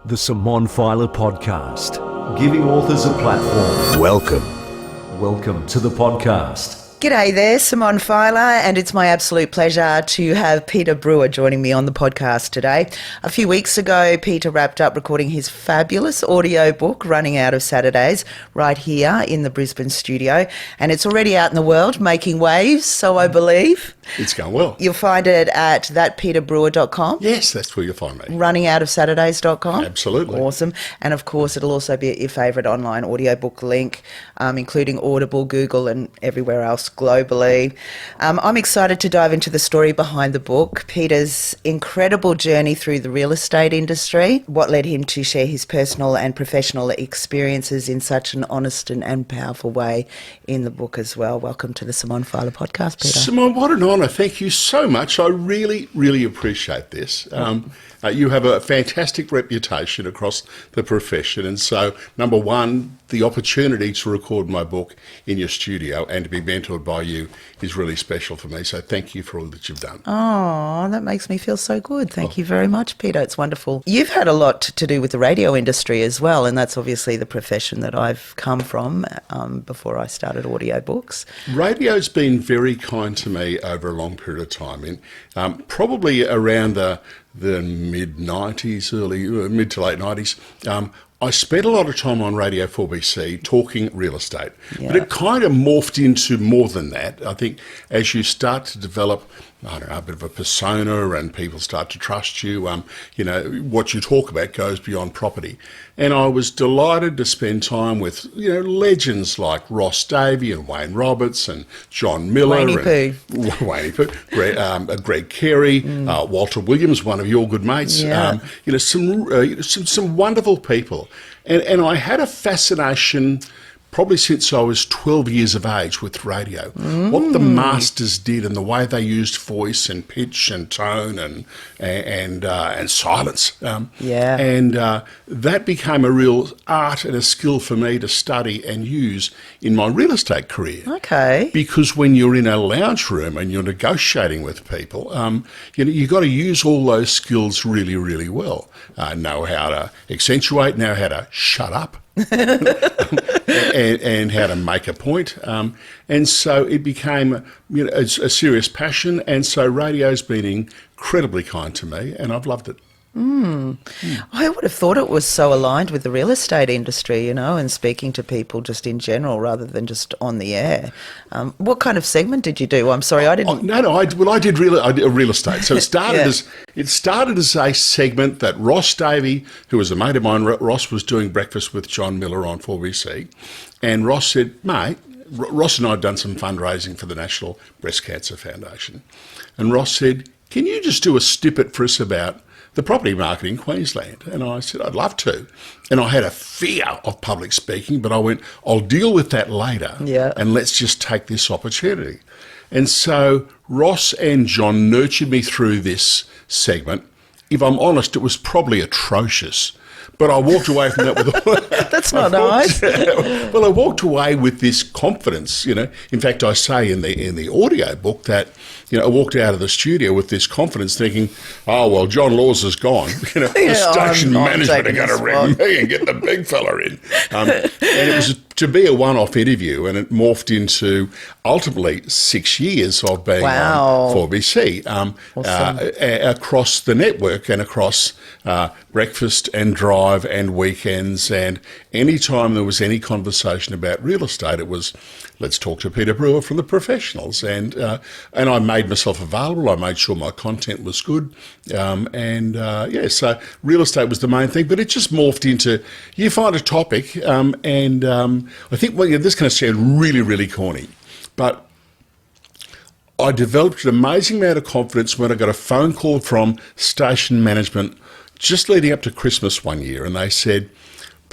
The Simone Feiler Podcast, giving authors a platform. Welcome to the podcast. G'day there, Simone Feiler, and it's my absolute pleasure to have Peter Brewer joining me on the podcast today. A few weeks ago, Peter wrapped up recording his fabulous audiobook, Running Out of Saturdays, right here in the Brisbane studio, and it's already out in the world, making waves, so I believe. It's going well. You'll find it at thatpeterbrewer.com. Yes, that's where you'll find me. Runningoutofsaturdays.com. Absolutely. Awesome. And of course, it'll also be at your favourite online audiobook link, including Audible, Google, and everywhere else globally. I'm excited to dive into the story behind the book, Peter's incredible journey through the real estate industry, what led him to share his personal and professional experiences in such an honest and powerful way in the book as well. Welcome to the Simone Feiler Podcast, Peter. Simone, what an honour. Thank you so much. I really, really appreciate this. You have a fantastic reputation across the profession. And so, number one, the opportunity to record my book in your studio and to be mentored by you is really special for me. So thank you for all that you've done. Oh, that makes me feel so good. Thank you very much, Peter. It's wonderful. You've had a lot to do with the radio industry as well, and that's obviously the profession that I've come from before I started audiobooks. Radio's been very kind to me over a long period of time. Probably around the mid-90s, mid to late 90s, I spent a lot of time on Radio 4BC talking real estate. Yeah. But it kind of morphed into more than that. I think as you start to develop, I don't know, a bit of a persona and people start to trust you, what you talk about goes beyond property. And I was delighted to spend time with, legends like Ross Davey and Wayne Roberts and John Miller. Greg Carey, Walter Williams, one of your good mates. Yeah. Some wonderful people. And I had a fascination probably since I was 12 years of age with radio. What the masters did and the way they used voice and pitch and tone and silence. That became a real art and a skill for me to study and use in my real estate career. Okay. Because when you're in a lounge room and you're negotiating with people, you've got to use all those skills really, really well. Know how to accentuate, know how to shut up. and how to make a point. And so it became a serious passion, and so radio's been incredibly kind to me, and I've loved it. I would have thought it was so aligned with the real estate industry, and speaking to people just in general rather than just on the air. What kind of segment did you do? I'm sorry, I didn't... I did real estate. So it started as a segment that Ross Davey, who was a mate of mine, Ross was doing breakfast with John Miller on 4BC, and Ross said, mate, Ross and I had done some fundraising for the National Breast Cancer Foundation, and Ross said, can you just do a snippet for us about the property market in Queensland? And I said, I'd love to. And I had a fear of public speaking, but I went, I'll deal with that later. Yeah. And let's just take this opportunity. And so Ross and John nurtured me through this segment. If I'm honest, it was probably atrocious. But I walked away from that with... That's not nice. Well, I walked away with this confidence, In fact, I say in the audio book that, I walked out of the studio with this confidence thinking, oh, well, John Laws is gone. The station management are going to ring me and get the big fella in. And it was to be a one-off interview, and it morphed into ultimately 6 years of being on 4BC across the network and across breakfast and drive and weekends, and any time there was any conversation about real estate, it was, let's talk to Peter Brewer from the professionals, and I made myself available. I made sure my content was good, so real estate was the main thing, but it just morphed into, you find a topic, I think, this is going to sound really, really corny, but I developed an amazing amount of confidence when I got a phone call from station management just leading up to Christmas one year, and they said,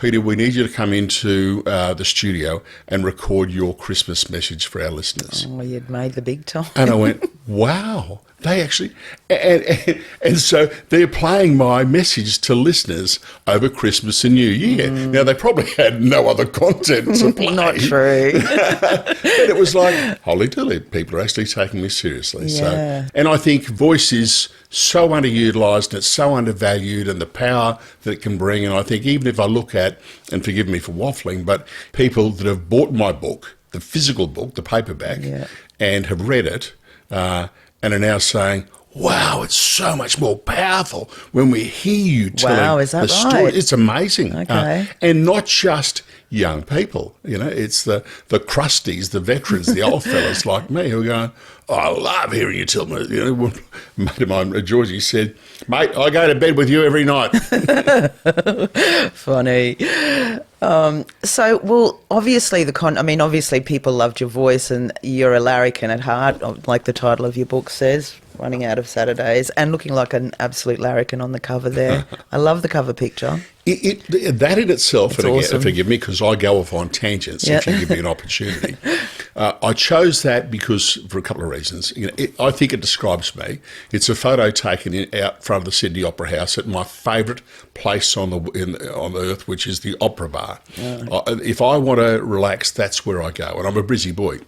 Peter, we need you to come into the studio and record your Christmas message for our listeners. Oh, you'd made the big time. And I went, wow. They actually, and so they're playing my message to listeners over Christmas and New Year. Now, they probably had no other content to play. Not true. But it was like, holy dooly, people are actually taking me seriously. Yeah. So, and I think voice is so underutilised and it's so undervalued, and the power that it can bring. And I think even if I look at, and forgive me for waffling, but people that have bought my book, the physical book, the paperback, and have read it, and are now saying, wow, it's so much more powerful when we hear you telling is that the story. right? It's amazing. Okay. And not just young people, it's the crusties, the veterans, the old fellas like me who are going, oh, I love hearing you tell me. A mate of mine, Georgie, said, mate, I go to bed with you every night. Funny. Obviously obviously people loved your voice, and you're a larrikin at heart, like the title of your book says, running out of Saturdays, and looking like an absolute larrikin on the cover there. I love the cover picture. That in itself, and awesome. again, forgive me because I go off on tangents if you give me an opportunity. I chose that because for a couple of reasons. I think it describes me. It's a photo taken out front of the Sydney Opera House at my favourite place on earth, which is the Opera Bar. If I want to relax, that's where I go, and I'm a busy boy.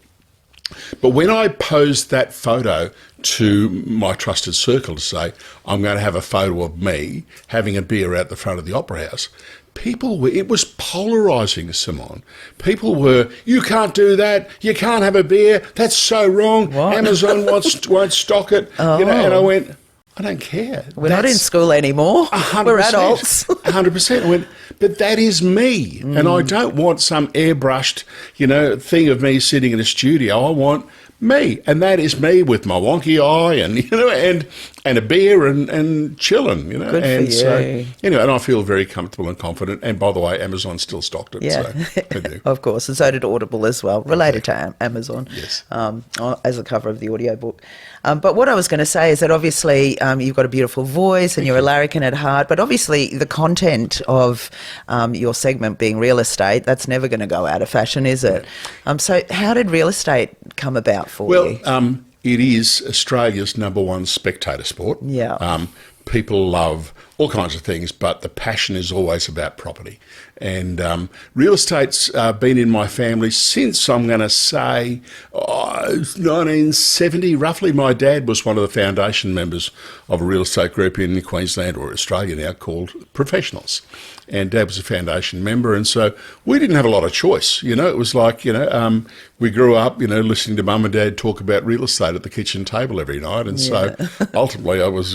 But when I posed that photo to my trusted circle to say, I'm going to have a photo of me having a beer out the front of the Opera House, it was polarising, Simone. People were, you can't do that, you can't have a beer, that's so wrong, What? Amazon won't stock it, and I went, I don't care. We're not in school anymore. 100%. We're adults. 100%. I went, but that is me. And I don't want some airbrushed, thing of me sitting in a studio. I want me. And that is me with my wonky eye and a beer and chilling, Good and for so you. anyway, and I feel very comfortable and confident. And by the way, Amazon still stocked it. Yeah, So I do. of course. And so did Audible as well, related to Amazon. Yes. As a cover of the audiobook. But what I was going to say is that obviously you've got a beautiful voice and you're a larrikin at heart, but obviously the content of your segment being real estate, that's never going to go out of fashion, is it? So how did real estate come about for you? Well, it is Australia's #1 spectator sport. Yeah. People love all kinds of things, but the passion is always about property. And real estate's been in my family since, I'm going to say, 1970, roughly. My dad was one of the foundation members of a real estate group in Queensland, or Australia now, called Professionals. And Dad was a foundation member, and so we didn't have a lot of choice. It was like, we grew up, listening to Mum and Dad talk about real estate at the kitchen table every night. And so ultimately I was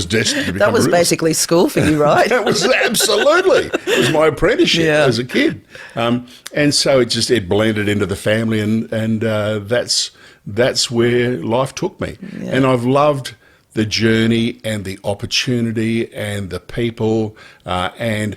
destined to become That was basically school for you, right? That was absolutely. It was my apprenticeship as a kid. And so it blended into the family, and that's where life took me. Yeah. And I've loved the journey and the opportunity and the people, and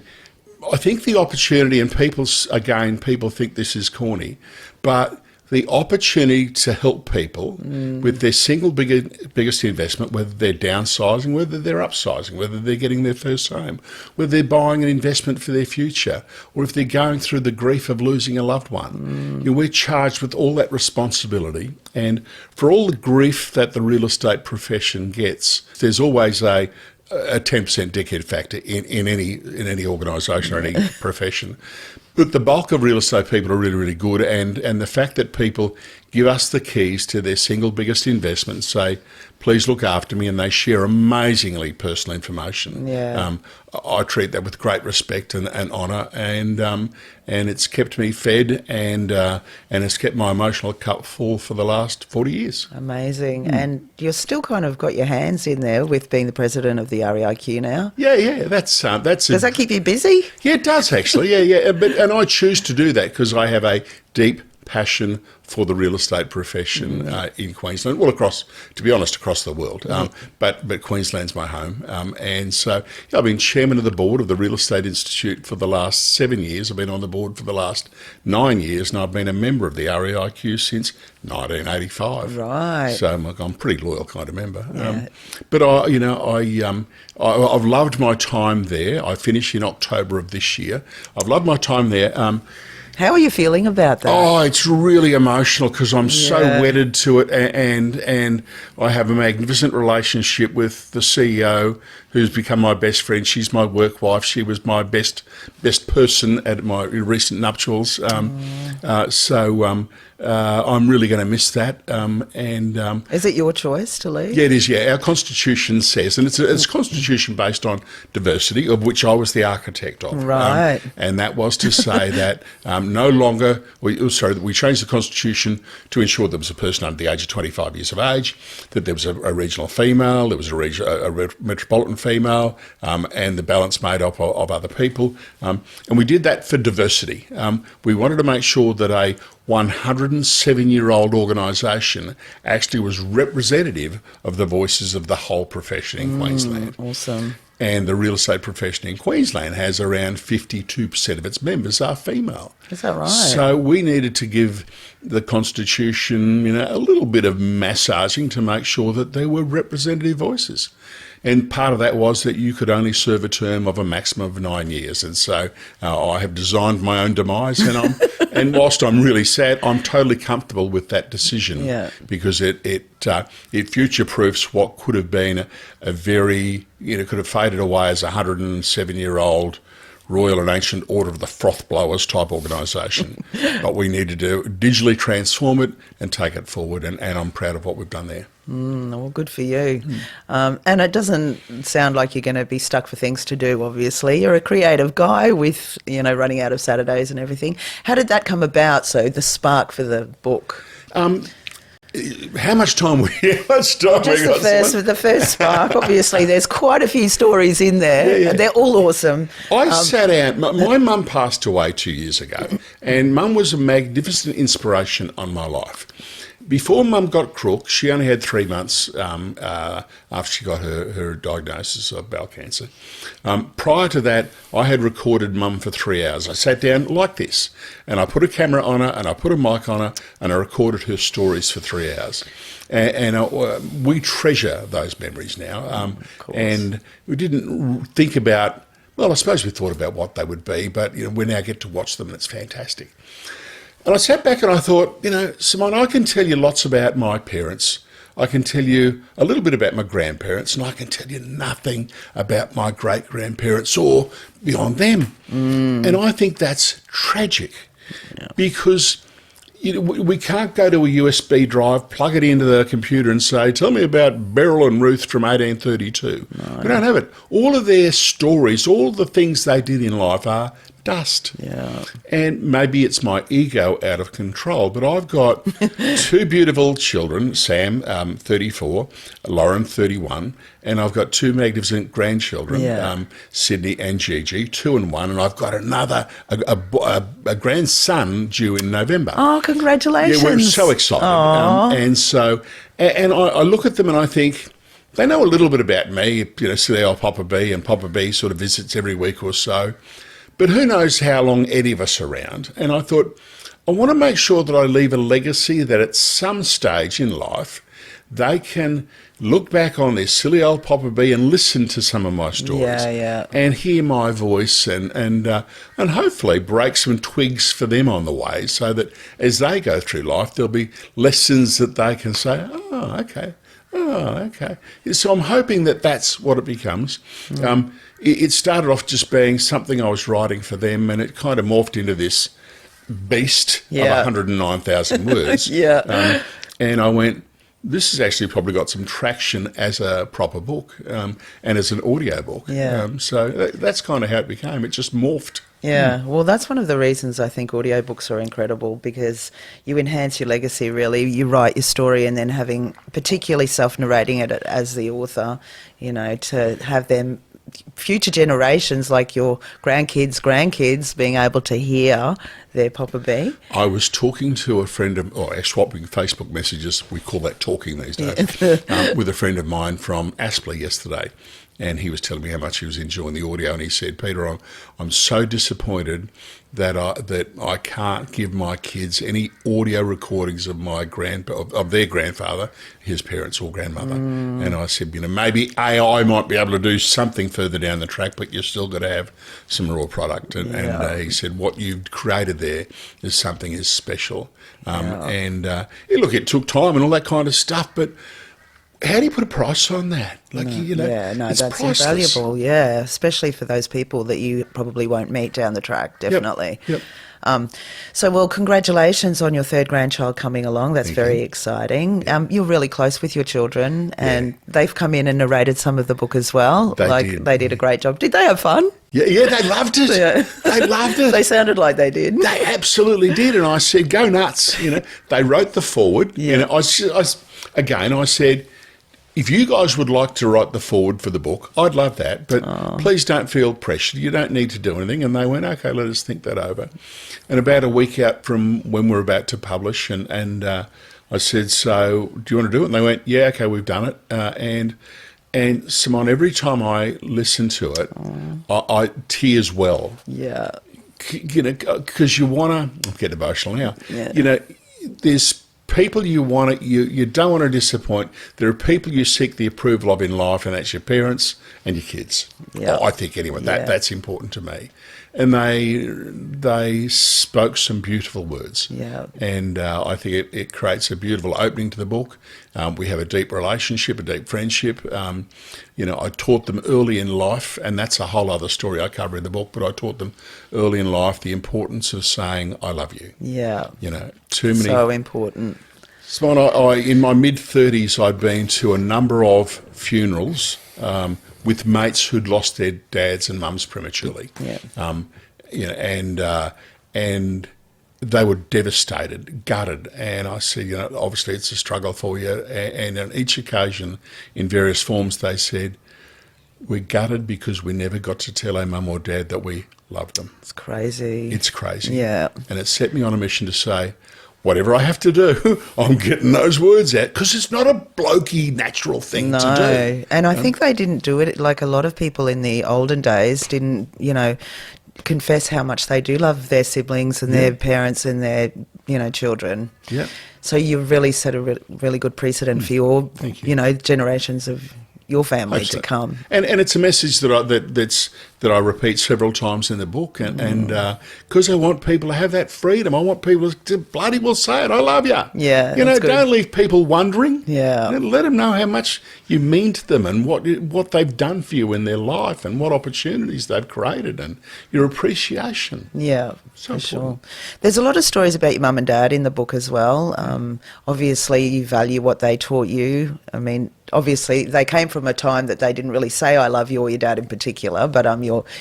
I think the opportunity, and people think this is corny, but the opportunity to help people with their single biggest investment, whether they're downsizing, whether they're upsizing, whether they're getting their first home, whether they're buying an investment for their future, or if they're going through the grief of losing a loved one. We're charged with all that responsibility. And for all the grief that the real estate profession gets, there's always a 10% dickhead factor in any organisation or any profession. But the bulk of real estate people are really, really good, and the fact that people give us the keys to their single biggest investment and say, please look after me, and they share amazingly personal information. Yeah. I treat that with great respect and honour, and it's kept me fed, and it's kept my emotional cup full for the last 40 years. Amazing. And you're still kind of got your hands in there with being the president of the REIQ now. Yeah, that's Does that keep you busy? Yeah, it does actually. Yeah, and I choose to do that because I have a deep passion for the real estate profession in Queensland, well, across the world. But Queensland's my home. And so I've been chairman of the board of the Real Estate Institute for the last 7 years. I've been on the board for the last 9 years, and I've been a member of the REIQ since 1985. Right. So I'm a pretty loyal kind of member. Yeah. But I've loved my time there. I finish in October of this year. I've loved my time there. How are you feeling about that? Oh, it's really emotional because I'm so wedded to it, and I have a magnificent relationship with the CEO, who's become my best friend. She's my work wife. She was my best person at my recent nuptials. I'm really going to miss that. Is it your choice to leave? Yeah, it is. Yeah, our constitution says, and it's a constitution based on diversity, of which I was the architect of. Right. And that was to say that no longer, we changed the constitution to ensure there was a person under the age of 25 years of age, that there was a regional female, there was a metropolitan female, and the balance made up of other people. And we did that for diversity. We wanted to make sure that a 107-year-old organisation actually was representative of the voices of the whole profession in Queensland. Awesome. And the real estate profession in Queensland has around 52% of its members are female. Is that right? So we needed to give the Constitution, a little bit of massaging to make sure that there were representative voices. And part of that was that you could only serve a term of a maximum of 9 years. And so I have designed my own demise. And whilst I'm really sad, I'm totally comfortable with that decision because it future-proofs what could have been a very, could have faded away as a 107-year-old Royal and Ancient Order of the Froth Blowers type organisation. But we need to digitally transform it and take it forward. And I'm proud of what we've done there. Well, good for you. And it doesn't sound like you're going to be stuck for things to do, obviously. You're a creative guy with, running out of Saturdays and everything. How did that come about, so the spark for the book? How much time let's start. Just the first spark. Obviously, there's quite a few stories in there. Yeah. They're all awesome. I sat out. My mum passed away 2 years ago, and Mum was a magnificent inspiration on my life. Before Mum got crook, she only had 3 months after she got her diagnosis of bowel cancer. Prior to that, I had recorded Mum for 3 hours. I sat down like this, and I put a camera on her, and I put a mic on her, and I recorded her stories for 3 hours. And we treasure those memories now. And we didn't think about, well, I suppose we thought about what they would be, but we now get to watch them, and it's fantastic. And I sat back and I thought, Simone, I can tell you lots about my parents. I can tell you a little bit about my grandparents, and I can tell you nothing about my great-grandparents or beyond them. And I think that's tragic because we can't go to a USB drive, plug it into the computer and say, tell me about Beryl and Ruth from 1832. No. We don't have it. All of their stories, all the things they did in life are dust. Yeah. And maybe it's my ego out of control, but I've got two beautiful children, Sam, 34, Lauren, 31, and I've got two magnificent grandchildren, Sydney and Gigi, 2 and 1, and I've got a grandson due in November. Oh, congratulations. Yeah, we're so excited. And I look at them and I think, they know a little bit about me, silly old Papa B, and Papa B sort of visits every week or so. But who knows how long any of us are around. And I thought, I want to make sure that I leave a legacy that at some stage in life, they can look back on their silly old Papa B and listen to some of my stories. And hear my voice and hopefully break some twigs for them on the way so that as they go through life, there'll be lessons that they can say, oh, okay. So I'm hoping that that's what it becomes. It started off just being something I was writing for them, and it kind of morphed into this beast of 109,000 words. And I went, this has actually probably got some traction as a proper book and as an audiobook. So that's kind of how it became. It just morphed. Yeah, well, that's one of the reasons I think audiobooks are incredible, because you enhance your legacy, really. You write your story and then having, particularly self-narrating it as the author, to have them future generations, like your grandkids, being able to hear their Papa B. I was talking to a friend of, or swapping Facebook messages, we call that talking these days, with a friend of mine from Aspley yesterday. And he was telling me how much he was enjoying the audio. And he said, Peter, I'm so disappointed that I can't give my kids any audio recordings of of their grandfather, his parents or grandmother. And I said, maybe AI might be able to do something further down the track, but you've still got to have some raw product. And he said, what you've created there is something is special. Look, it took time and all that kind of stuff, but how do you put a price on that? It's that's priceless. invaluable, especially for those people that you probably won't meet down the track, definitely. Yep. Well, congratulations on your third grandchild coming along. That's very exciting. You're really close with your children, and they've come in and narrated some of the book as well. They did a great job. Did they have fun? Yeah, they loved it. They loved it. They sounded like they did. They absolutely did. And I said, go nuts. They wrote the foreword. I said, if you guys would like to write the foreword for the book, I'd love that, but please don't feel pressured. You don't need to do anything. And they went, okay, let us think that over. And about a week out from when we're about to publish, and I said, so do you want to do it? And they went, yeah, okay, we've done it. And Simone, every time I listen to it, I tears well. Yeah. Because you want to, I'm getting emotional now. Yeah. There's people you don't want to disappoint. There are people you seek the approval of in life, and that's your parents and your kids. Yeah. I think anyway, that's important to me. And they spoke some beautiful words. Yeah. And I think it creates a beautiful opening to the book. We have a deep relationship, a deep friendship. I taught them early in life, and that's a whole other story I cover in the book, but I taught them early in life the importance of saying, I love you. Yeah. Too many. So important. Simone, in my mid-30s, I'd been to a number of funerals with mates who'd lost their dads and mums prematurely. Yeah. And they were devastated, gutted. And I said, obviously it's a struggle for you. And on each occasion, in various forms, they said, we're gutted because we never got to tell our mum or dad that we loved them. It's crazy. It's crazy. Yeah. And it set me on a mission to say, whatever I have to do, I'm getting those words out, because it's not a blokey natural thing to do. And I think they didn't do it like a lot of people in the olden days didn't, confess how much they do love their siblings and their parents and their, children. Yeah. So you really set a really good precedent for your, generations of your family to come. And it's a message that I repeat several times in the book, and because I want people to have that freedom. I want people to bloody well say it. I love you. Yeah, don't leave people wondering. Yeah, let them know how much you mean to them and what they've done for you in their life and what opportunities they've created and your appreciation. Yeah, so for sure. There's a lot of stories about your mum and dad in the book as well. Obviously, you value what they taught you. I mean, obviously, they came from a time that they didn't really say "I love you" or your dad in particular, but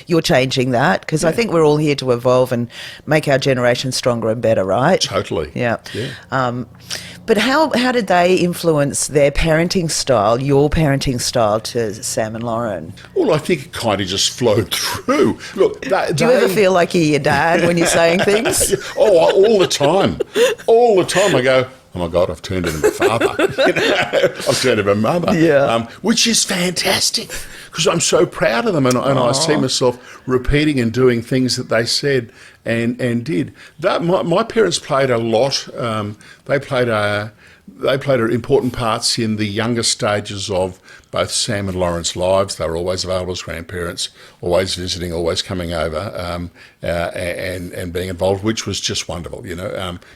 you're changing that, because I think we're all here to evolve and make our generation stronger and better, right? Totally. Yeah. But how did they influence their parenting style, your parenting style, to Sam and Lauren? Well, I think it kind of just flowed through. Look, do you ever feel like you're your dad when you're saying things? All the time. All the time I go, oh my God, I've turned into my father. I've turned into my mother. Yeah. Which is fantastic, because I'm so proud of them, and I see myself repeating and doing things that they said and did. My parents played a lot. They played important parts in the younger stages of both Sam and Lauren's lives. They were always available as grandparents, always visiting, always coming over, and being involved, which was just wonderful.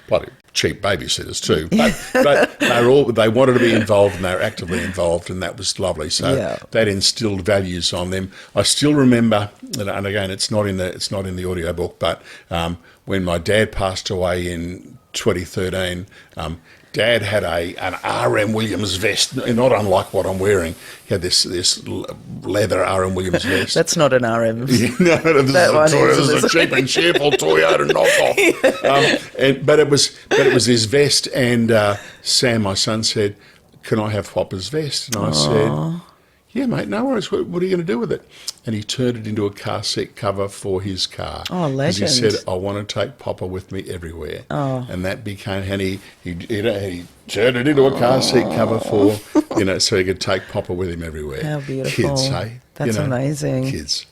Bloody cheap babysitters too, but they wanted to be involved, and they were actively involved, and that was lovely. So that instilled values on them. I still remember, and again, it's not in the audiobook, but when my dad passed away in 2013. Dad had an R.M. Williams vest, not unlike what I'm wearing. He had this leather R.M. Williams vest. That's not an R.M. This is a cheap and cheerful Toyota knockoff. But it was his vest, and Sam, my son, said, "Can I have Papa's vest?" And I said, Yeah, mate, no worries. What are you going to do with it? And he turned it into a car seat cover for his car. Oh, legend. Because he said, I want to take Papa with me everywhere. Oh. And that became, and he turned it into a car seat cover for, so he could take Papa with him everywhere. How beautiful. Kids, hey? That's amazing. Kids.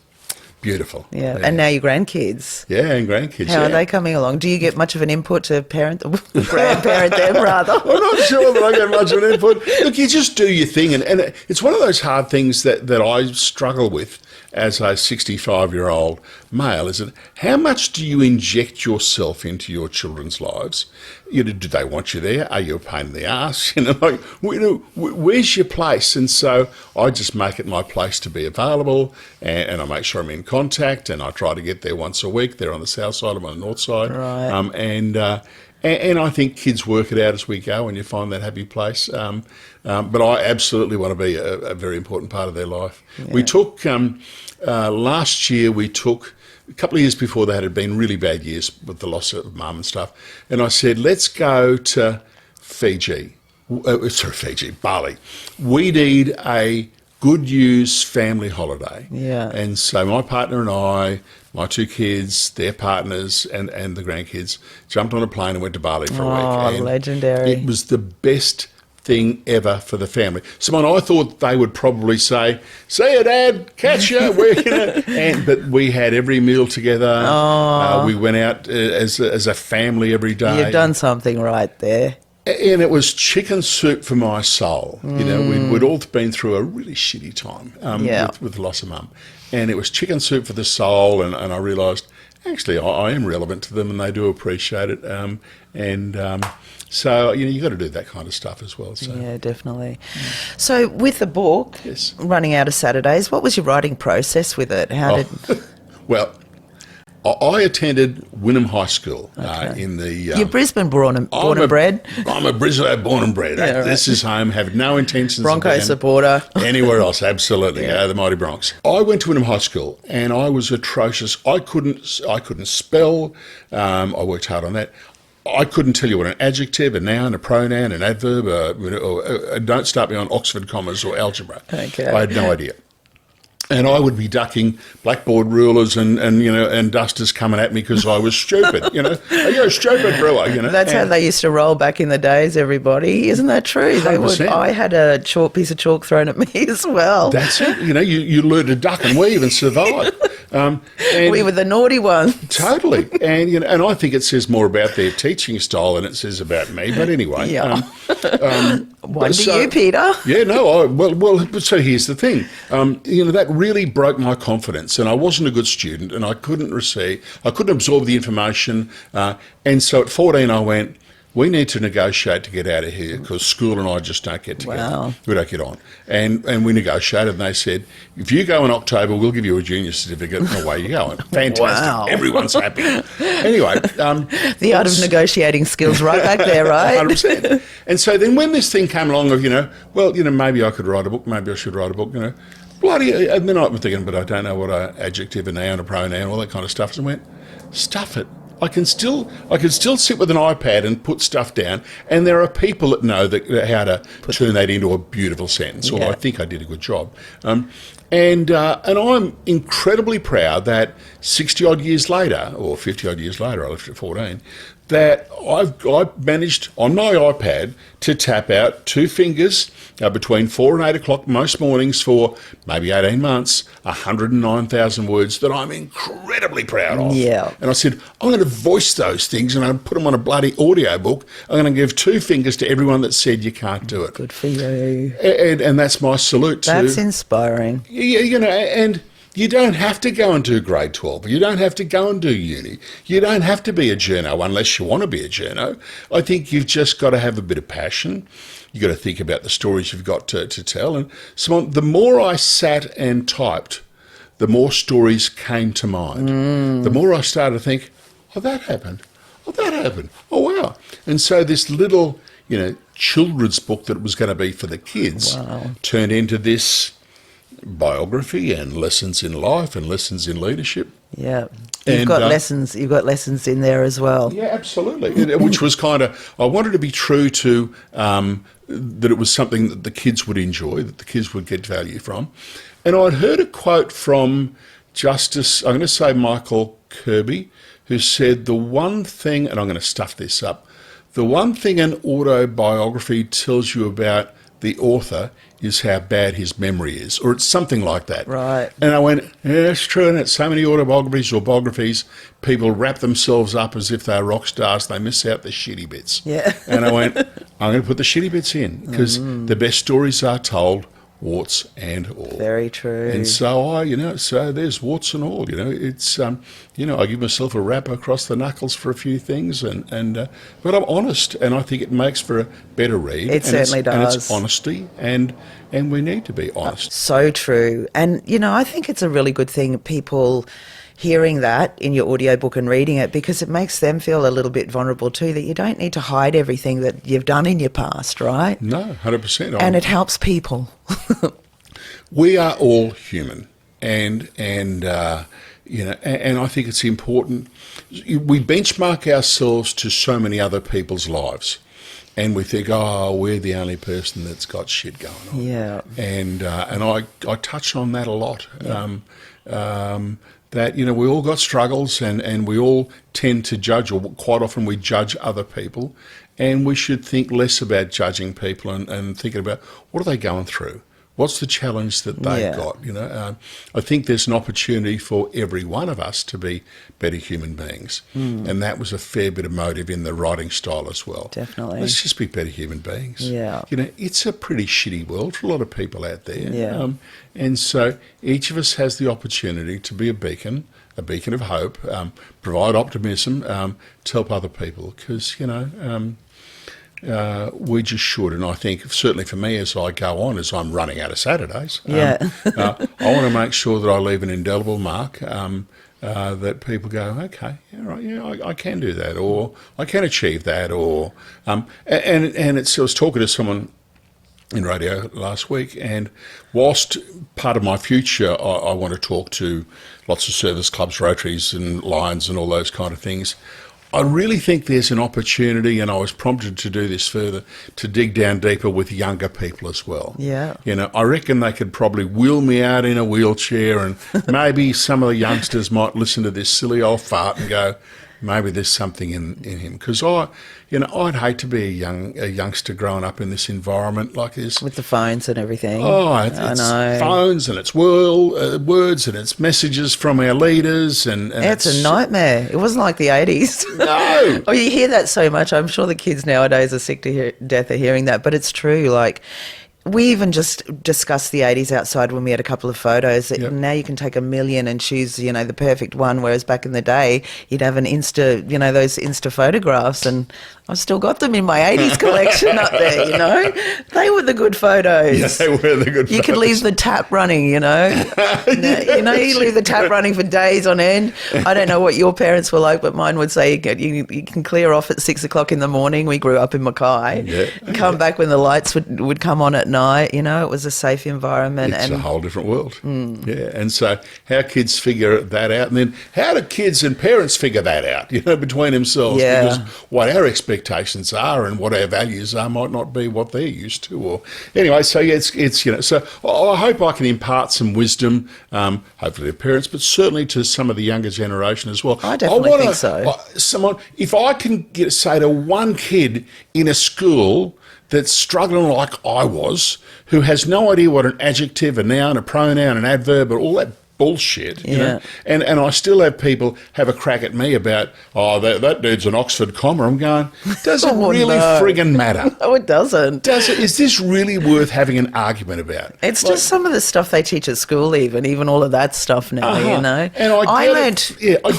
Beautiful. Yeah. And now your grandkids. Yeah, and grandkids. How are they coming along? Do you get much of an input to grandparent them, rather? I'm not sure that I get much of an input. Look, you just do your thing. And it's one of those hard things that I struggle with as a 65-year-old male, is that how much do you inject yourself into your children's lives? Do they want you there? Are you a pain in the ass? Where's your place? And so I just make it my place to be available, and I make sure I'm in contact, and I try to get there once a week. They're on the south side, I'm on the north side. Right. And I think kids work it out as we go, and you find that happy place. But I absolutely want to be a very important part of their life. Yeah. We took, last year, a couple of years before that, had been really bad years with the loss of mum and stuff. And I said, let's go to Bali. We need a good use family holiday. Yeah. And so my partner and I, my two kids, their partners, and the grandkids jumped on a plane and went to Bali for a week. Oh, legendary. It was the best thing ever for the family. Simone, I thought they would probably say, see you, Dad, catch you. But we had every meal together. Oh. We went out as a family every day. You've done something right there. And it was chicken soup for my soul. We'd all been through a really shitty time with the loss of mum. And it was chicken soup for the soul, and I realised, actually, I am relevant to them, and they do appreciate it. So, you've got to do that kind of stuff as well. So. Yeah, definitely. So with the book, yes, running out of Saturdays, what was your writing process with it? Well, I attended Wynnum High School in the... You're Brisbane born and bred? I'm a Brisbane born and bred. Yeah, this is home, have no intentions Bronco of being supporter. anywhere else, absolutely. The mighty Bronx. I went to Wynnum High School and I was atrocious. I couldn't spell. I worked hard on that. I couldn't tell you what an adjective, a noun, a pronoun, an adverb, don't start me on Oxford commas or algebra. Okay. I had no idea. And I would be ducking blackboard rulers and dusters coming at me because I was stupid. You're a stupid Brewer. That's how they used to roll back in the days. Everybody, isn't that true? 100%. I had a piece of chalk thrown at me as well. That's it. You learn to duck and weave and survive. We were the naughty ones. Totally. And I think it says more about their teaching style than it says about me. But anyway. Yeah. You, Peter. Yeah, no. So here's the thing. That really broke my confidence, and I wasn't a good student, and I couldn't absorb the information. And so at 14, I went, we need to negotiate to get out of here because school and I just don't get together. Wow. We don't get on. And we negotiated, and they said, if you go in October, we'll give you a junior certificate, and away you go. And fantastic. Wow. Everyone's happy. Anyway. The art of negotiating skills right back there, right? 100%. And so then when this thing came along of, maybe I could write a book, maybe I should write a book, and then I was thinking, but I don't know what an adjective, a noun, a pronoun, all that kind of stuff. And I went, stuff it. I can still sit with an iPad and put stuff down, and there are people that know how to turn that into a beautiful sentence. Although I think I did a good job, and I'm incredibly proud that 60 odd years later, or 50 odd years later, I left at 14. That I've managed on my iPad to tap out 2 fingers between 4 and 8 o'clock most mornings for maybe 18 months, 109,000 words that I'm incredibly proud of. Yeah. And I said, I'm going to voice those things and I'm going to put them on a bloody audiobook. I'm going to give 2 fingers to everyone that said you can't do it. Good for you. And that's my salute to... That's inspiring. And... You don't have to go and do grade 12. You don't have to go and do uni. You don't have to be a journo unless you want to be a journo. I think you've just got to have a bit of passion. You've got to think about the stories you've got to tell. And Simone, the more I sat and typed, the more stories came to mind. The more I started to think, oh, that happened. Oh, that happened. Oh, wow. And so this little, children's book that was going to be for the kids turned into this... biography and lessons in life and lessons in leadership. Yeah. You've got lessons in there as well. Yeah, absolutely. Which was I wanted to be true to that it was something that the kids would enjoy, that the kids would get value from. And I'd heard a quote from Justice, I'm going to say Michael Kirby, who said the one thing, and I'm going to stuff this up, the one thing an autobiography tells you about the author is how bad his memory is, or it's something like that. Right. And I went, yeah, it's true, and it's so many autobiographies or biographies, people wrap themselves up as if they're rock stars, they miss out the shitty bits. Yeah. And I went, I'm going to put the shitty bits in, because the best stories are told, warts and all. Very true. And so so there's warts and all, it's, I give myself a rap across the knuckles for a few things, but I'm honest, and I think it makes for a better read. It certainly does. And it's honesty, and we need to be honest. So true. And, I think it's a really good thing, people hearing that in your audiobook and reading it, because it makes them feel a little bit vulnerable too, that you don't need to hide everything that you've done in your past, right? No, 100%. And it helps people. We are all human, and I think it's important. We benchmark ourselves to so many other people's lives, and we think, we're the only person that's got shit going on. Yeah. And I touch on that a lot. Yeah. That, we all got struggles, and we all tend to judge, or quite often we judge other people, and we should think less about judging people and thinking about what are they going through? What's the challenge that they've got? I think there's an opportunity for every one of us to be better human beings. And that was a fair bit of motive in the writing style as well. Definitely. Let's just be better human beings. Yeah. It's a pretty shitty world for a lot of people out there. Yeah. And so each of us has the opportunity to be a beacon of hope, provide optimism, to help other people, because, we just should. And I think certainly for me, as I go on, as I'm running out of Saturdays, I want to make sure that I leave an indelible mark, that people go, okay, I can do that, or I can achieve that, or I was talking to someone in radio last week, and whilst part of my future I want to talk to lots of service clubs, Rotaries and Lions and all those kind of things, I really think there's an opportunity, and I was prompted to do this further, to dig down deeper with younger people as well. Yeah. I reckon they could probably wheel me out in a wheelchair, and maybe some of the youngsters might listen to this silly old fart and go, maybe there's something in him. Because I'd hate to be a youngster growing up in this environment like this. With the phones and everything. It's I know. Phones, and it's words, and it's messages from our leaders. And it's a nightmare. It wasn't like the 80s. No. Oh, you hear that so much. I'm sure the kids nowadays are sick to death of hearing that. But it's true. Like, we even just discussed the 80s outside when we had a couple of photos. That Now you can take a million and choose, the perfect one, whereas back in the day, you'd have an Insta, those Insta photographs, and I've still got them in my 80s collection up there, They were the good photos. Yeah, they were the good photos. You could leave the tap running, you leave the tap running for days on end. I don't know what your parents were like, but mine would say you can clear off at 6 o'clock in the morning. We grew up in Mackay. Yeah. Come back when the lights would come on at night. It was a safe environment. It's a whole different world. Yeah. And so how kids figure that out, and then how do kids and parents figure that out, between themselves? Yeah. Because what our expectations are and what our values are might not be what they're used to. Or anyway, so it's so I hope I can impart some wisdom, hopefully to parents, but certainly to some of the younger generation as well. I definitely think so. If I can say to one kid in a school that's struggling like I was, who has no idea what an adjective, a noun, a pronoun, an adverb, or all that bullshit, and I still have people have a crack at me about, that dude's an Oxford comma. I'm going, does it really friggin' matter? No, it doesn't. Is this really worth having an argument about? It's just some of the stuff they teach at school, even all of that stuff now, And I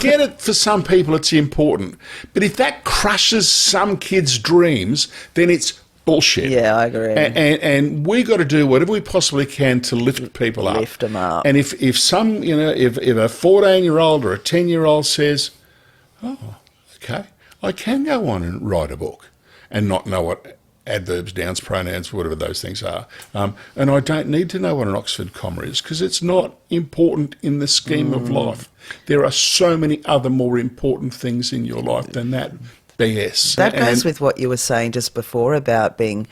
get it, for some people it's important, but if that crushes some kids' dreams, then it's bullshit. Yeah, I agree. And we got to do whatever we possibly can to lift people up. Lift them up. And if a 14-year-old or a 10-year-old says, okay, I can go on and write a book and not know what adverbs, nouns, pronouns, whatever those things are. And I don't need to know what an Oxford comma is because it's not important in the scheme of life. There are so many other more important things in your life than that BS. That goes with what you were saying just before about being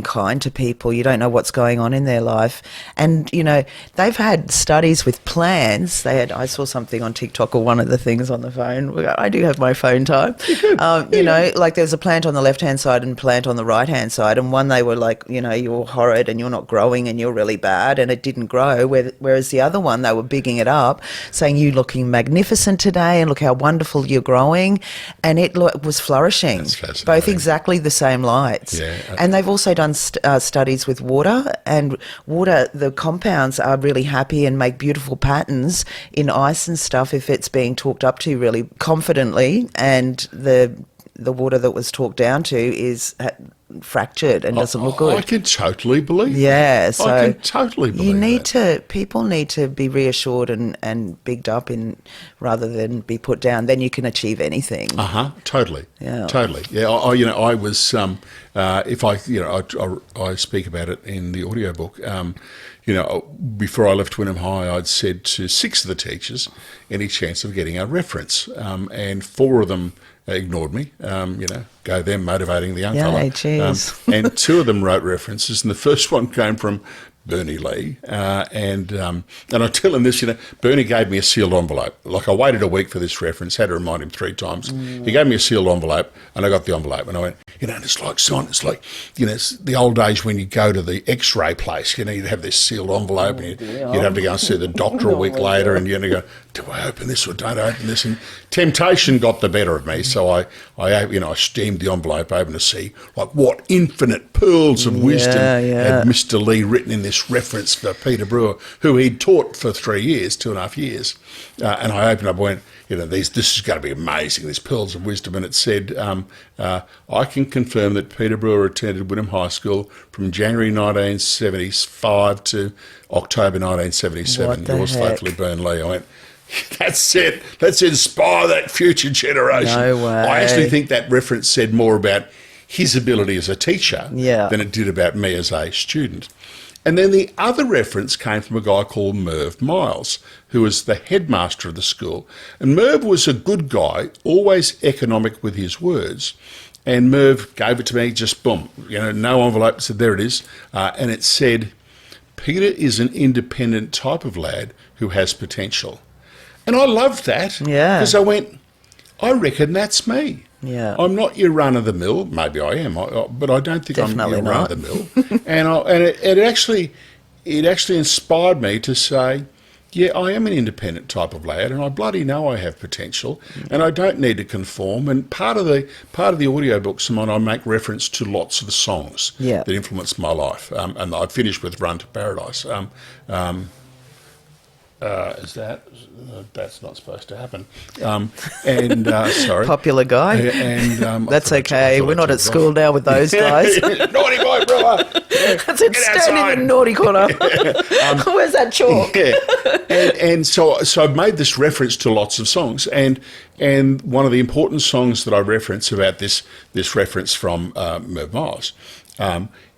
kind to people. You don't know what's going on in their life. And, you know, they've had studies with plants. I saw something on TikTok or one of the things on the phone. I do have my phone time. You know, like there's a plant on the left-hand side and a plant on the right-hand side. And one they were like, you know, you're horrid and you're not growing and you're really bad and it didn't grow. Whereas the other one, they were bigging it up, saying you're looking magnificent today and look how wonderful you're growing. And it was flourishing. That's fascinating. Both exactly the same lights. Yeah. And they've also done studies with water, and water, the compounds are really happy and make beautiful patterns in ice and stuff if it's being talked up to really confidently, and the water that was talked down to is fractured and doesn't look good. I can totally believe Yeah, that. so I can totally believe people need to be reassured and bigged up rather than be put down. Then you can achieve anything. Totally. Yeah. Totally. Yeah. I was, if I speak about it in the audiobook, before I left Wynnum High, I'd said to 6 of the teachers, any chance of getting a reference? And 4 of them ignored me, go them motivating the young fella. Cheers. And 2 of them wrote references, and the first one came from Bernie Lee, and I tell him this, Bernie gave me a sealed envelope. Like I waited a week for this reference, had to remind him 3 times. He gave me a sealed envelope, and I got the envelope, and I went, it's like, Simon, it's like, it's the old days when you go to the X-ray place, you'd have this sealed envelope, and you'd have to go and see the doctor a week later, and you'd go, do I open this or don't I open this? And temptation got the better of me, so I steamed the envelope open to see like what infinite pearls of wisdom had Mr. Lee written in this reference for Peter Brewer, who he'd taught for 2.5 years. And I opened up and went, this is going to be amazing, these pearls of wisdom. And it said, I can confirm that Peter Brewer attended Wynnum High School from January 1975 to October 1977. Yours faithfully, Bern Lee. I went, that's it. Let's inspire that future generation. No way. I actually think that reference said more about his ability as a teacher than it did about me as a student. And then the other reference came from a guy called Merv Miles, who was the headmaster of the school. And Merv was a good guy, always economic with his words. And Merv gave it to me, just boom, no envelope, said, there it is. And it said, Peter is an independent type of lad who has potential. And I loved that because I went, I reckon that's me. Yeah. I'm not your run-of-the-mill. Maybe I am, but I don't think Definitely I'm your not. run-of-the-mill. and it actually inspired me to say, yeah, I am an independent type of lad, and I bloody know I have potential, and I don't need to conform. And part of the audiobook, Simone, I make reference to lots of songs that influenced my life. And I finished with Run to Paradise. That's not supposed to happen. Sorry. Popular guy. And that's okay. We're not at school now with those guys. Naughty boy, Brewer. That's it. Stand in the naughty corner. Where's that chalk? And so I've made this reference to lots of songs, and one of the important songs that I reference about this reference from Merv Miles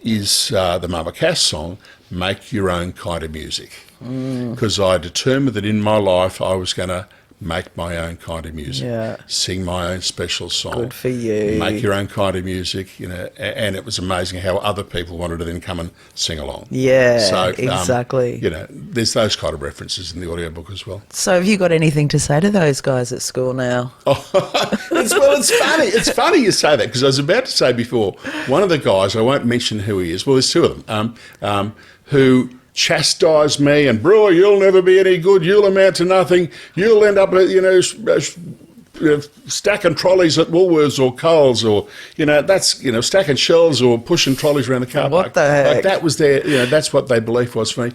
is the Mama Cass song, Make Your Own Kind of Music. Because I determined that in my life I was going to make my own kind of music, sing my own special song. Good for you. Make your own kind of music, and it was amazing how other people wanted to then come and sing along. Yeah, so, exactly. There's those kind of references in the audiobook as well. So have you got anything to say to those guys at school now? It's funny. It's funny you say that, because I was about to say before, one of the guys, I won't mention who he is, well, there's 2 of them, who chastise me and, Brewer, you'll never be any good, you'll amount to nothing, you'll end up, stacking trolleys at Woolworths or Coles, or, that's, stacking shelves or pushing trolleys around the car park. What the heck? Like that was their, that's what their belief was for me.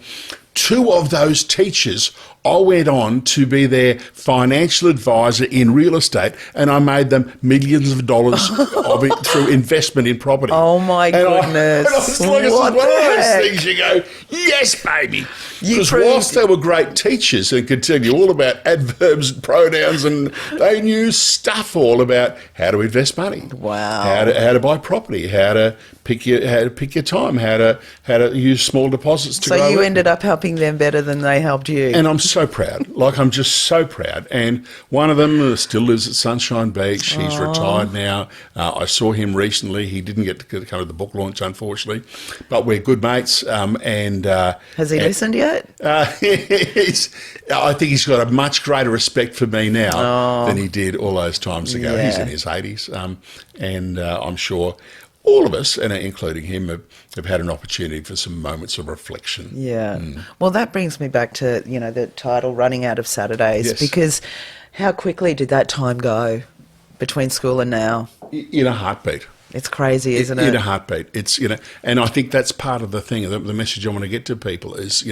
2 of those teachers I went on to be their financial advisor in real estate, and I made them millions of dollars of it through investment in property. Oh, my goodness. I was like, it's What one of the those heck? things you go, yes, baby. You Because proved- whilst they were great teachers and could tell you all about adverbs and pronouns, and they knew stuff all about how to invest money. Wow. How to buy property, how to pick your time, how to use small deposits to So grow you it. ended up helping them better than they helped you. And I'm so proud. Like, I'm just so proud. And one of them still lives at Sunshine Beach. He's retired now. I saw him recently. He didn't get to come to the book launch, unfortunately. But we're good mates. Has he listened yet? I think he's got a much greater respect for me now than he did all those times ago. Yeah. He's in his 80s. And I'm sure all of us, and including him, have had an opportunity for some moments of reflection. Yeah. Well, that brings me back to, the title, Running Out of Saturdays, Yes. because how quickly did that time go between school and now? In a heartbeat. It's crazy, isn't it? In a heartbeat. It's, and I think that's part of the thing, the message I want to get to people is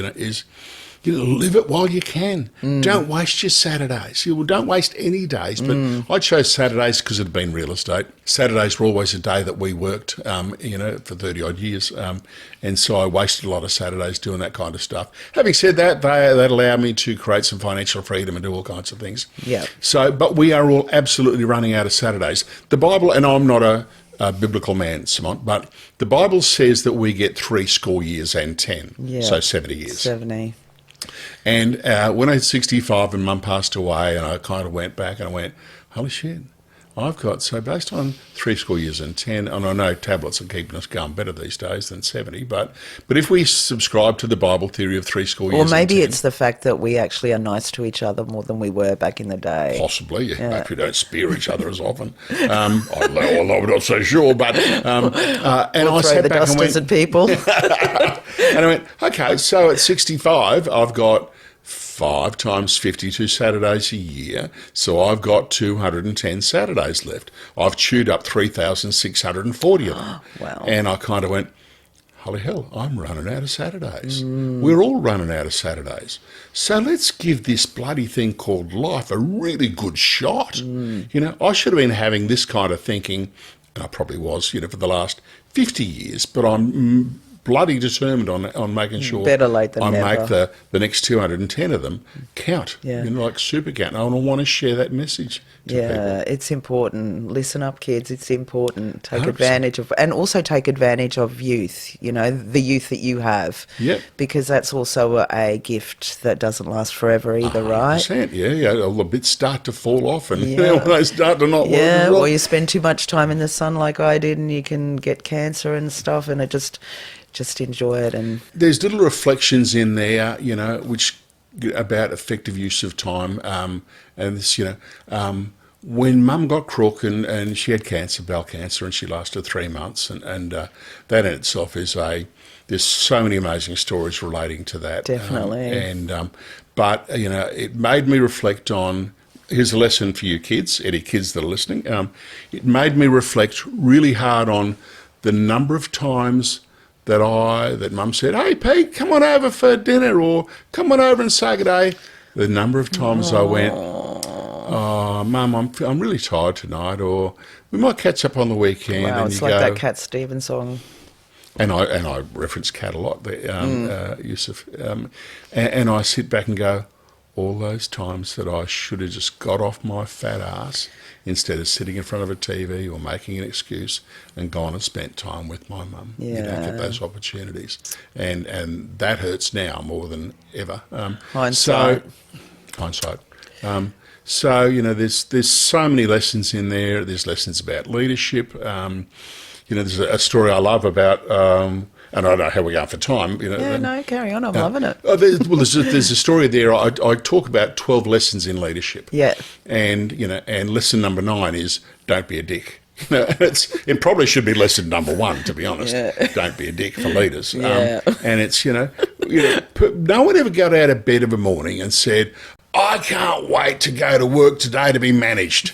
live it while you can. Don't waste your Saturdays. Don't waste any days. But I chose Saturdays because it had been real estate. Saturdays were always a day that we worked, for 30-odd years. And so I wasted a lot of Saturdays doing that kind of stuff. Having said that, that allowed me to create some financial freedom and do all kinds of things. Yeah. So, but we are all absolutely running out of Saturdays. The Bible, and I'm not a biblical man, Simone, but the Bible says that we get 70 years and 10. Yeah. So 70 years. 70. And when I was 65 and Mum passed away, and I kind of went back and I went, holy shit, I've got, so based on 70 years and 10, and I know tablets are keeping us going better these days than 70, but if we subscribe to the Bible theory of 70 years Or maybe and 10, it's the fact that we actually are nice to each other more than we were back in the day. possibly, if we don't spear each other as often. Although I'm not so sure, but and Or I throw sat the back and dusters went, at people. and I went, okay, so at 65, I've got 5 times 52 Saturdays a year, so I've got 210 Saturdays left. I've chewed up 3,640 of them. Wow. And I kind of went, holy hell, I'm running out of Saturdays. We're all running out of Saturdays. So let's give this bloody thing called life a really good shot. I should have been having this kind of thinking, and I probably was, for the last 50 years, but I'm bloody determined on making sure Better late than I never. make the next 210 of them count, Yeah. like super count. And I want to share that message to Yeah, people. it's important. Listen up, kids. It's important. Take 100%. advantage of, and also take advantage of youth, the youth that you have. Yep. Because that's also a gift that doesn't last forever either, right? 100%, yeah. The bits start to fall off and Yeah. when they start to not work Yeah, as well. or you spend too much time in the sun like I did and you can get cancer and stuff, and it just enjoy it. And There's little reflections in there, which about effective use of time. And this, when Mum got crook and she had cancer, bowel cancer, and she lasted 3 months, and that in itself there's so many amazing stories relating to that. Definitely. But it made me reflect on. Here's a lesson for you kids, any kids that are listening. It made me reflect really hard on the number of times that Mum said, hey, Pete, come on over for dinner, or come on over and say good day. The number of times I went, oh, Mum, I'm really tired tonight, or we might catch up on the weekend. wow, and it's you like go, that Cat Stevens song. And I reference Cat a lot there, Yusuf. And I sit back and go, all those times that I should have just got off my fat ass instead of sitting in front of a TV or making an excuse and gone and spent time with my mum. You don't Yeah. get those opportunities. And that hurts now more than ever. Hindsight. Hindsight. There's so many lessons in there. There's lessons about leadership. There's a story I love about... and I don't know how we're going for time. No, carry on. I'm loving it. There's a story there. I talk about 12 lessons in leadership. Yeah. And lesson number 9 is don't be a dick. It probably should be lesson number 1, to be honest. Yeah. Don't be a dick for leaders. Yeah. And it's no one ever got out of bed of a morning and said, I can't wait to go to work today to be managed.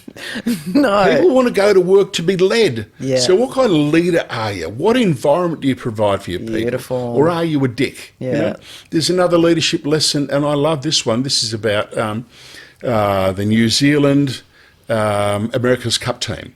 No. People want to go to work to be led. Yeah. So what kind of leader are you? What environment do you provide for your people? Beautiful. Or are you a dick? Yeah. There's another leadership lesson, and I love this one. This is about the New Zealand America's Cup team.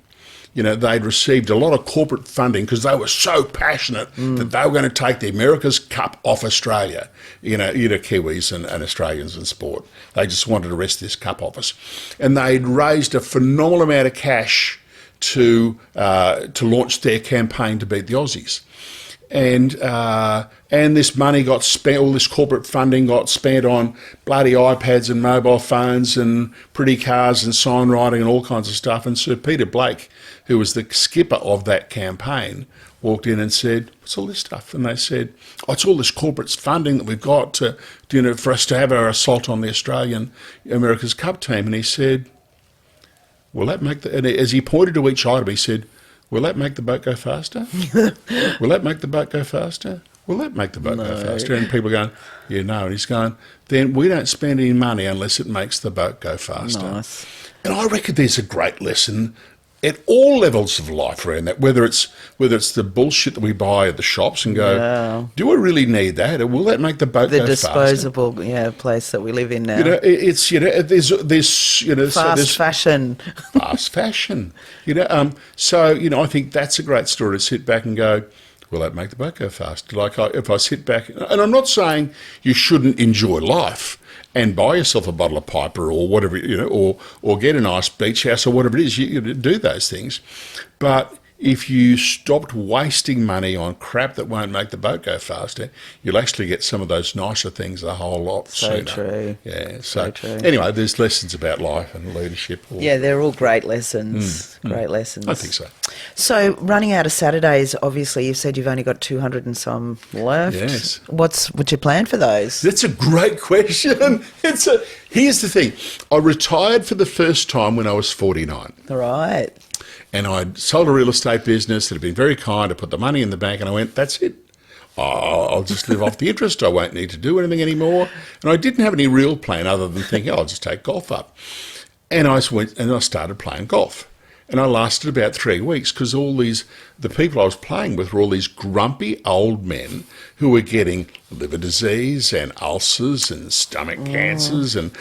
They'd received a lot of corporate funding because they were so passionate that they were going to take the America's Cup off Australia. Kiwis and Australians in sport. They just wanted to wrest this cup off us. And they'd raised a phenomenal amount of cash to launch their campaign to beat the Aussies. And this money got spent, all this corporate funding got spent on bloody iPads and mobile phones and pretty cars and sign writing and all kinds of stuff. And Sir Peter Blake, who was the skipper of that campaign, walked in and said, "What's all this stuff?" And they said, "Oh, it's all this corporate funding that we've got for us to have our assault on the Australian America's Cup team." And he said, "Will that make and as he pointed to each item, he said, "Will that make the boat go faster? Will that make the boat go faster? Will that make the boat go faster?" And people are going, "Yeah, no." And he's going, "Then we don't spend any money unless it makes the boat go faster." Nice. And I reckon there's a great lesson at all levels of life around that, whether it's the bullshit that we buy at the shops and go, "Do I really need that? Or will that make the boat go faster?" The disposable place that we live in now. It's there's Fast fashion. Fast fashion. So I think that's a great story to sit back and go, will that make the boat go faster? If I sit back, and I'm not saying you shouldn't enjoy life and buy yourself a bottle of Piper or whatever, or get a nice beach house or whatever it is, you do those things. But if you stopped wasting money on crap that won't make the boat go faster, you'll actually get some of those nicer things a whole lot sooner. True. Yeah. So true. Anyway, there's lessons about life and leadership. They're all great lessons. Great lessons. I think so. So running out of Saturdays, obviously you said you've only got 200 and some left. Yes. What's your plan for those? That's a great question. Here's the thing. I retired for the first time when I was 49. All right. And I'd sold a real estate business that had been very kind. I put the money in the bank and I went, that's it. I'll just live off the interest. I won't need to do anything anymore. And I didn't have any real plan other than thinking, I'll just take golf up. And I went and I started playing golf. And I lasted about 3 weeks because the people I was playing with were all these grumpy old men who were getting liver disease and ulcers and stomach cancers and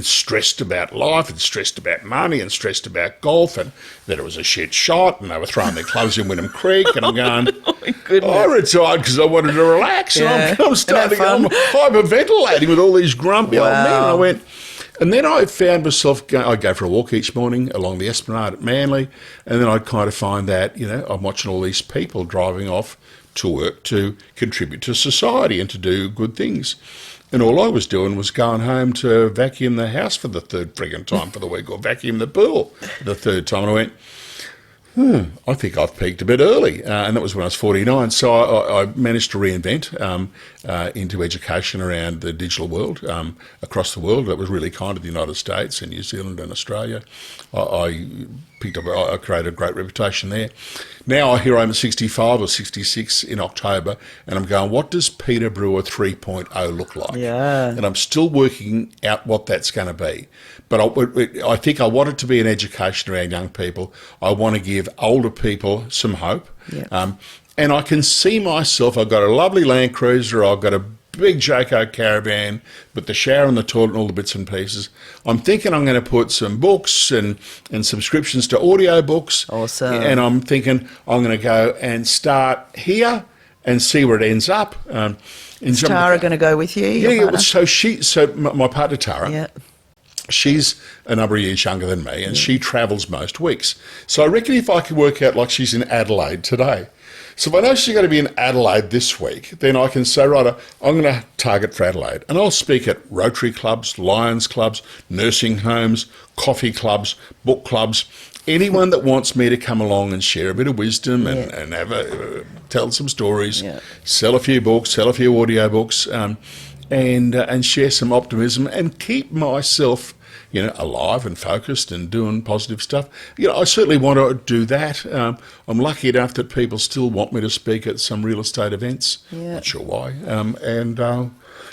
stressed about life and stressed about money and stressed about golf and that it was a shit shot and they were throwing their clubs in Wynnum Creek and I'm going, oh my goodness. I retired because I wanted to relax and I'm starting, I'm hyperventilating with all these grumpy old men. And I went... And then I found myself, I'd go for a walk each morning along the Esplanade at Manly, and then I'd kind of find that, I'm watching all these people driving off to work to contribute to society and to do good things. And all I was doing was going home to vacuum the house for the third friggin' time for the week or vacuum the pool the third time. And I went, I think I've peaked a bit early. And that was when I was 49. So I managed to reinvent into education around the digital world, across the world. That was really kind of the United States and New Zealand and Australia. I created a great reputation there. Now here I am at 65 or 66 in October, and I'm going, what does Peter Brewer 3.0 look like? Yeah. And I'm still working out what that's going to be. But I think I want it to be an education around young people. I want to give older people some hope. Yeah. And I can see myself, I've got a lovely Land Cruiser, I've got a big Jayco caravan, but the shower and the toilet and all the bits and pieces. I'm thinking I'm going to put some books and subscriptions to audiobooks. Awesome. And I'm thinking I'm going to go and start here and see where it ends up. Is Tara going to go with you? Yeah. So my partner Tara. Yeah. She's a number of years younger than me, and she travels most weeks. So I reckon if I could work out like she's in Adelaide today. So if I know she's going to be in Adelaide this week, then I can say, right, I'm going to target for Adelaide. And I'll speak at Rotary clubs, Lions clubs, nursing homes, coffee clubs, book clubs, anyone that wants me to come along and share a bit of wisdom and have tell some stories, sell a few books, sell a few audiobooks, and share some optimism and keep myself alive and focused and doing positive stuff. I certainly want to do that. I'm lucky enough that people still want me to speak at some real estate events. Yeah. Not sure why.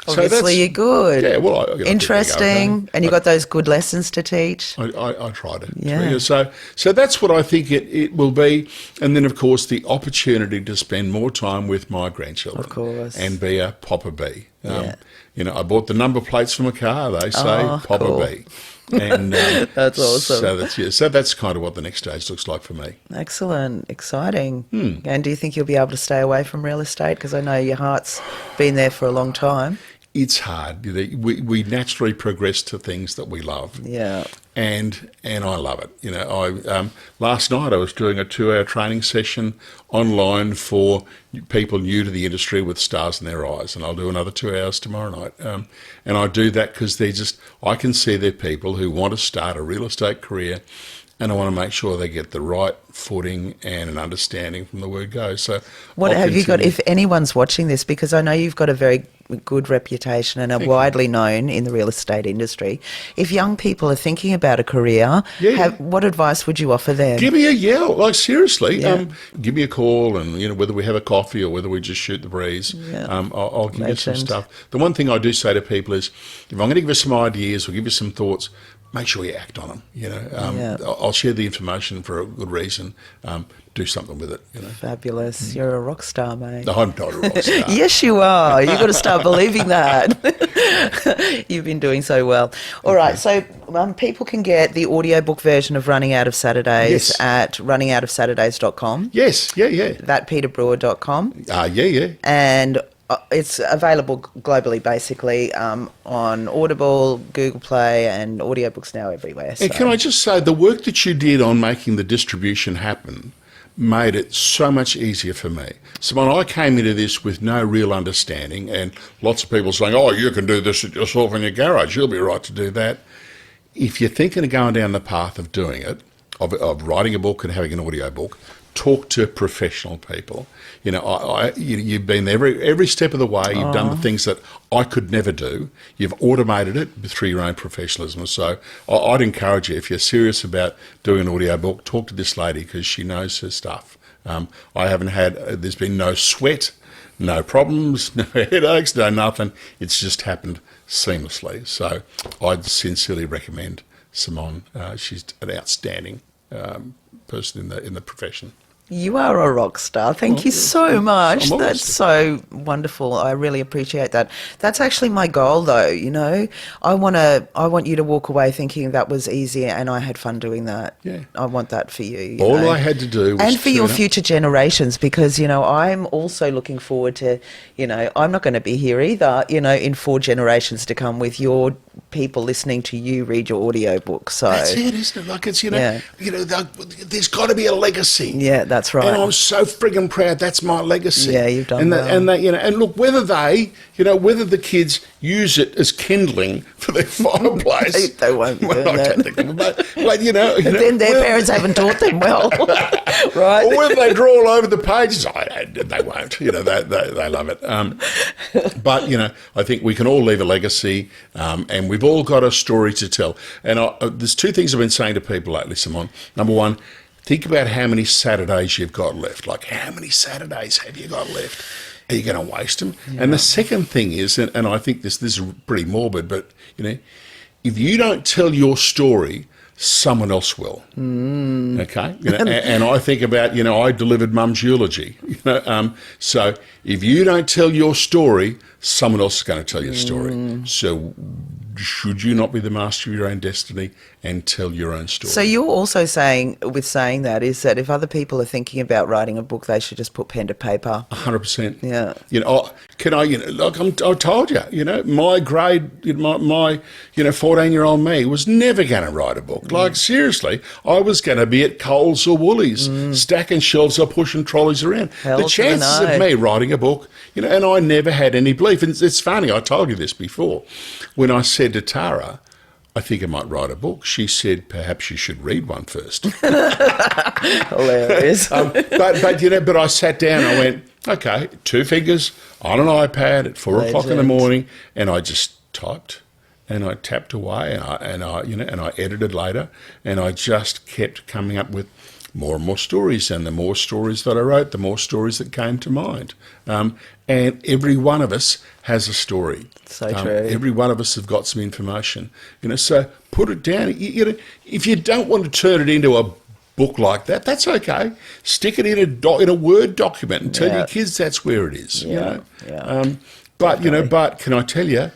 Obviously, you're good. Yeah, well, I interesting, and you got those good lessons to teach. I try to. Yeah. So that's what I think it will be. And then, of course, the opportunity to spend more time with my grandchildren. Of course. And be a Papa B. Yeah. I bought the number plates from a car. They say Papa cool. B. And that's awesome. So that's kind of what the next stage looks like for me. Excellent, exciting. And do you think you'll be able to stay away from real estate? Because I know your heart's been there for a long time. It's hard. We naturally progress to things that we love. Yeah. And I love it. I last night I was doing a 2-hour training session online for people new to the industry with stars in their eyes, and I'll do another 2 hours tomorrow night. And I do that because I can see they're people who want to start a real estate career, and I want to make sure they get the right footing and an understanding from the word go. So, what have you got? If anyone's watching this, because I know you've got a very good reputation and are widely known in the real estate industry. If young people are thinking about a career, what advice would you offer them? Give me a yell, like seriously. Give me a call, and whether we have a coffee or whether we just shoot the breeze. I'll give you some stuff. The one thing I do say to people is, if I'm going to give you some ideas or give you some thoughts, make sure you act on them. I'll share the information for a good reason. Do something with it. Fabulous. You're a rock star, mate. No, I'm not a rock star. Yes, you are. You've got to start believing that. You've been doing so well. All right, so people can get the audiobook version of Running Out of Saturdays at runningoutofsaturdays.com. Yes, yeah. That peterbrewer.com. Yeah. And it's available globally, basically, on Audible, Google Play, and Audiobooks now everywhere. And can I just say, the work that you did on making the distribution happen made it so much easier for me. Simone, I came into this with no real understanding, and lots of people saying, oh, you can do this yourself in your garage, you'll be right to do that. If you're thinking of going down the path of doing it, of writing a book and having an audiobook, talk to professional people. You've been there every step of the way. You've done the things that I could never do. You've automated it through your own professionalism. So I'd encourage you, if you're serious about doing an audiobook, talk to this lady because she knows her stuff. There's been no sweat, no problems, no headaches, no nothing. It's just happened seamlessly. So I'd sincerely recommend Simone. She's an outstanding person in the profession. You are a rock star. Thank you so much. That's so wonderful. I really appreciate that. That's actually my goal, though. I want you to walk away thinking that was easy and I had fun doing that. Yeah. I want that for you. All I had to do was and for your future generations, because I'm also looking forward to. I'm not going to be here either. In 4 generations to come with your people listening to you read your audiobook. So that's it, isn't it? Like it's there's got to be a legacy. Yeah, that's right. And I'm so friggin' proud. That's my legacy. Yeah, you've done well. And look, whether the kids use it as kindling for their fireplace, they won't. I don't think of it, but then their parents haven't taught them well, right? Or whether they draw all over the pages, they won't. They love it. But I think we can all leave a legacy, and we've all got a story to tell. And there's 2 things I've been saying to people lately, Simone. Number 1, think about how many Saturdays you've got left. Like, how many Saturdays have you got left? Are you going to waste them? Yeah. And the second thing is, and I think this is pretty morbid, but, if you don't tell your story, someone else will. Okay? And I think about, I delivered Mum's eulogy. So if you don't tell your story, someone else is going to tell your story. So should you not be the master of your own destiny and tell your own story? So you're also saying that is that if other people are thinking about writing a book, they should just put pen to paper. 100%. Yeah. I told you, my grade, my 14-year-old me was never going to write a book. Like, seriously, I was going to be at Coles or Woolies, stacking shelves or pushing trolleys around. Hell, the chances of me writing a book, and I never had any belief. And it's funny, I told you this before. When I said to Tara, I think I might write a book, she said, perhaps you should read one first. Hilarious. But I sat down, I went, okay, 2 fingers on an iPad at 4 o'clock in the morning, and I just typed. and I tapped away, and I edited later, and I just kept coming up with more and more stories, and the more stories that I wrote, the more stories that came to mind. And every one of us has a story. So true. Every one of us have got some information. So put it down. If you don't want to turn it into a book like that, that's okay. Stick it in a Word document and tell your kids that's where it is. But can I tell you,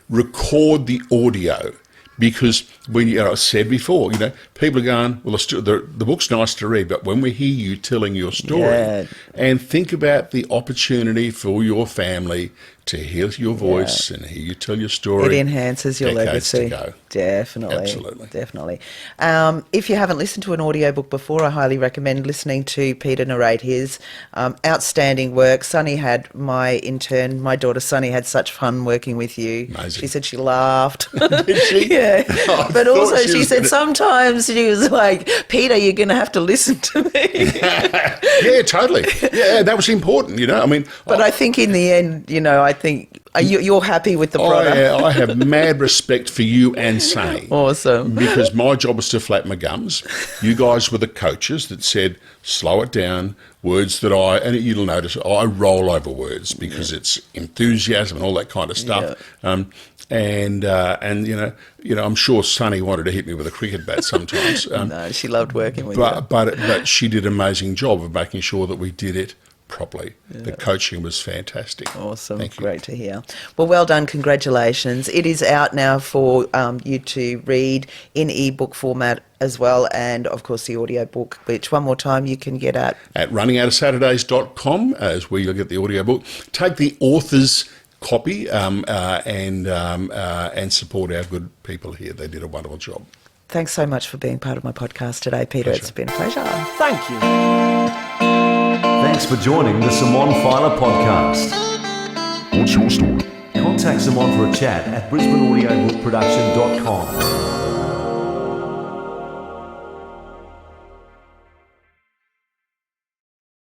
record the audio. Because I said before, people are going, well, the book's nice to read, but when we hear you telling your story, and think about the opportunity for your family to hear your voice and hear you tell your story. It enhances your legacy. To go. Definitely. Absolutely. Definitely. If you haven't listened to an audiobook before, I highly recommend listening to Peter narrate his. Outstanding work. Sunny my daughter Sunny, had such fun working with you. Amazing. She said she laughed. Did she? Yeah. But also she said gonna... sometimes she was like, Peter, you're going to have to listen to me. Yeah, totally. Yeah, that was important, But I think in the end, I think you're happy with the product. I have mad respect for you and Sunny. Awesome. Because my job was to flap my gums. You guys were the coaches that said, slow it down, words that and you'll notice I roll over words because it's enthusiasm and all that kind of stuff. Yeah. And I'm sure Sunny wanted to hit me with a cricket bat sometimes. No, she loved working with you. But she did an amazing job of making sure that we did it properly. Yeah. The coaching was fantastic. Awesome. Thank you. Great to hear. Well done. Congratulations. It is out now for you to read in ebook format as well, and of course the audiobook, which one more time you can get at runningoutofsaturdays.com is where you'll get the audiobook. Take the author's copy and support our good people here. They did a wonderful job. Thanks so much for being part of my podcast today, Peter. Pleasure. It's been a pleasure. Thank you. Thanks for joining the Simone Feiler podcast. What's your story? Contact Simone for a chat at brisbaneaudiobookproduction.com.